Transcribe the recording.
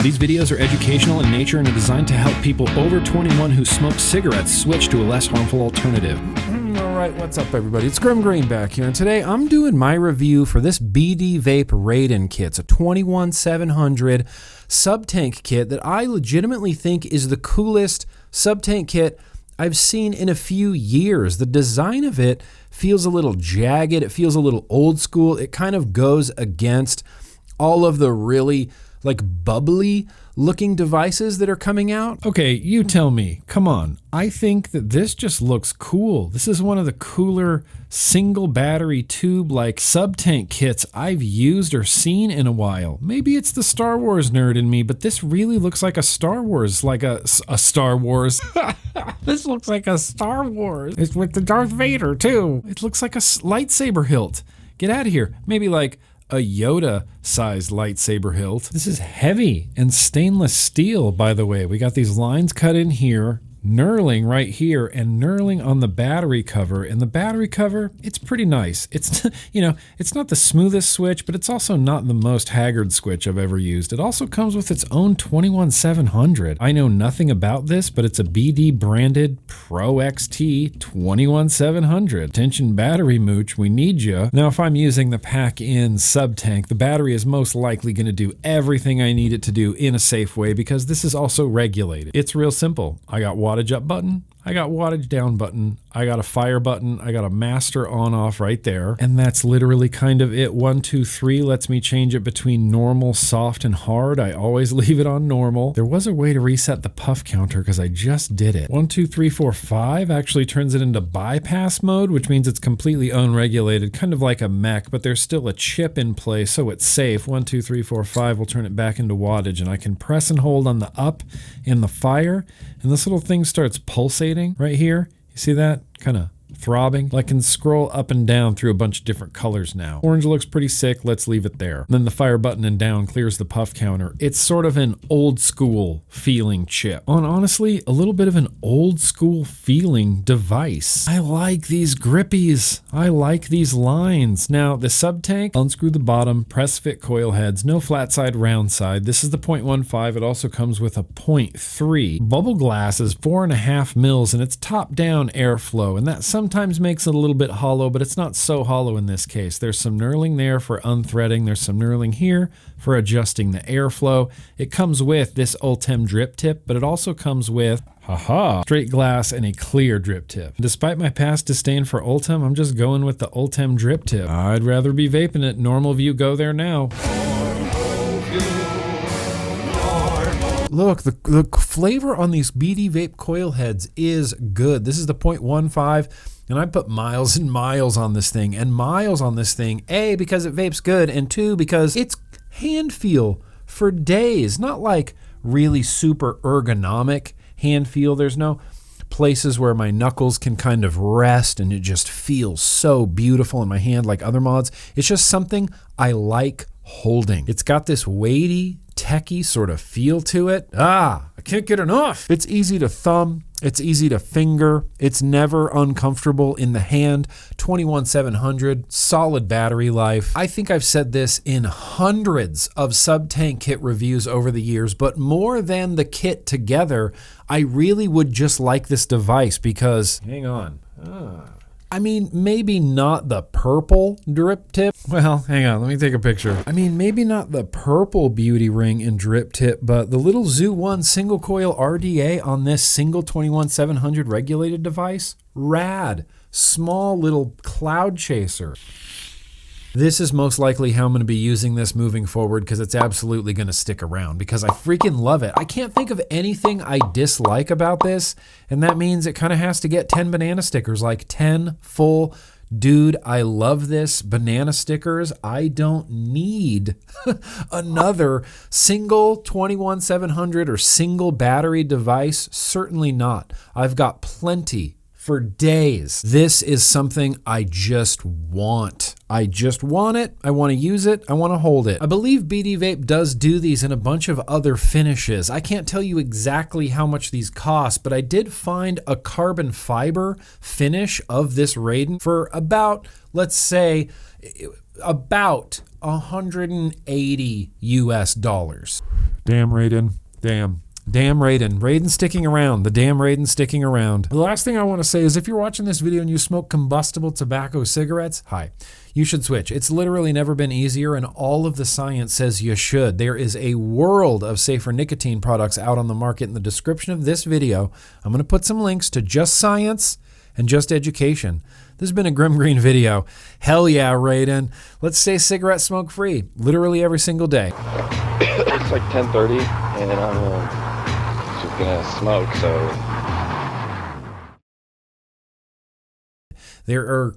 These videos are educational in nature and are designed to help people over 21 who smoke cigarettes switch to a less harmful alternative. Alright, what's up everybody? It's GrimmGreen back here, and today I'm doing my review for this BD Vape Rayden kit. It's a 21700 sub-tank kit that I legitimately think is the coolest sub-tank kit I've seen in a few years. The design of it feels a little jagged, it feels a little old school, it kind of goes against all of the really bubbly looking devices that are coming out. Okay, you tell me, come on. I think that this just looks cool. This is one of the cooler single battery tube sub-tank kits I've used or seen in a while. Maybe it's the Star Wars nerd in me, but this really looks like a Star Wars, a Star Wars. This looks like a Star Wars. It's with the Darth Vader too. It looks like a lightsaber hilt. Get out of here. Maybe a Yoda-sized lightsaber hilt. This is heavy and stainless steel, by the way. We got these lines cut in here, knurling right here, and knurling on the battery cover. And the battery cover, it's pretty nice. It's, it's not the smoothest switch, but it's also not the most haggard switch I've ever used. It also comes with its own 21700. I know nothing about this, but it's a BD branded Pro XT 21700. Attention battery mooch, we need ya. Now, if I'm using the pack-in sub-tank, the battery is most likely going to do everything I need it to do in a safe way because this is also regulated. It's real simple. I got wattage up button, I got wattage down button, I got a fire button, I got a master on off right there, and that's literally kind of it. 1, 2, 3 lets me change it between normal, soft, and hard. I always leave it on normal. There was a way to reset the puff counter because I just did it. 1, 2, 3, 4, 5 actually turns it into bypass mode, which means it's completely unregulated, kind of like a mech, but there's still a chip in place, so it's safe. 1, 2, 3, 4, 5 will turn it back into wattage, and I can press and hold on the up and the fire, and this little thing starts pulsating right here. You see that? Kind of throbbing. I can scroll up and down through a bunch of different colors now. Orange looks pretty sick. Let's leave it there. Then the fire button and down clears the puff counter. It's sort of an old school feeling chip. And honestly, a little bit of an old school feeling device. I like these grippies. I like these lines. Now, the sub-tank, unscrew the bottom, press fit coil heads, no flat side, round side. This is the 0.15. It also comes with a 0.3. Bubble glass is 4.5 mils and it's top down airflow, and that sometimes makes it a little bit hollow, but it's not so hollow in this case. There's some knurling there for unthreading. There's some knurling here for adjusting the airflow. It comes with this Ultem drip tip, but it also comes with straight glass and a clear drip tip. Despite my past disdain for Ultem, I'm just going with the Ultem drip tip. I'd rather be vaping it. Normal view, go there now. Look, the flavor on these BD vape coil heads is good. This is the 0.15, and I put miles and miles on this thing, A, because it vapes good, and 2, because it's hand feel for days, not like really super ergonomic hand feel. There's no places where my knuckles can kind of rest and it just feels so beautiful in my hand like other mods. It's just something I like holding. It's got this weighty, techie sort of feel to it. I can't get enough. It's easy to thumb. It's easy to finger. It's never uncomfortable in the hand. 21700, solid battery life. I think I've said this in hundreds of sub-tank kit reviews over the years, but more than the kit together, I really would just like this device because, hang on. I mean, maybe not the purple drip tip. Well, hang on, let me take a picture. I mean, maybe not the purple beauty ring and drip tip, but the little Zoo 1 single coil RDA on this single 21700 regulated device, rad. Small little cloud chaser. This is most likely how I'm going to be using this moving forward because it's absolutely going to stick around because I freaking love it. I can't think of anything I dislike about this, and that means it kind of has to get 10 banana stickers, like 10 full, dude, I love this banana stickers. I don't need another single 21700 or single battery device. Certainly not. I've got plenty for days. This is something I just want. I just want it. I want to use it. I want to hold it. I believe BD Vape does do these in a bunch of other finishes. I can't tell you exactly how much these cost, but I did find a carbon fiber finish of this Rayden for about, let's say, about $180 US. Damn Rayden. Damn. Damn Rayden. Rayden sticking around. The damn Rayden sticking around. The last thing I want to say is if you're watching this video and you smoke combustible tobacco cigarettes, hi, you should switch. It's literally never been easier, and all of the science says you should. There is a world of safer nicotine products out on the market. In the description of this video, I'm going to put some links to Just Science and Just Education. This has been a GrimmGreen video. Hell yeah, Rayden. Let's stay cigarette smoke free, literally every single day. It's like 10:30, and I'm just gonna smoke, so. There are